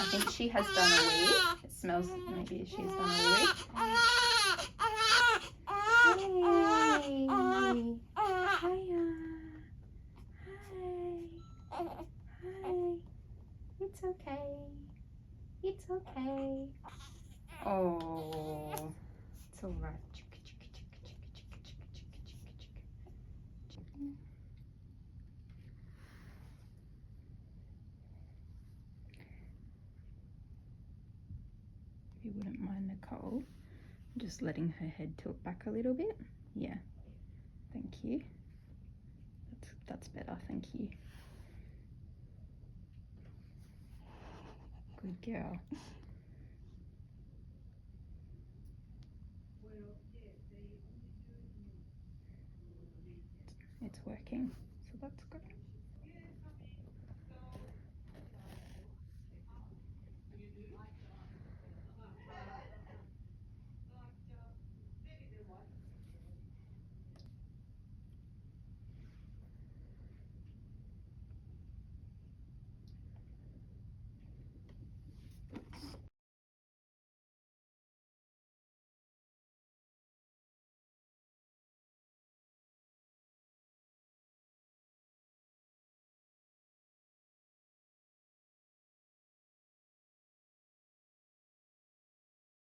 think she has done a wee. It smells, maybe she's done a wee. Hey. Hiya. Hi. Hi. It's okay. It's okay. Oh, it's all right. If you wouldn't mind, Nicole, just letting her head tilt back a little bit. Yeah, thank you. That's better, thank you. Good girl. It's working, so that's good.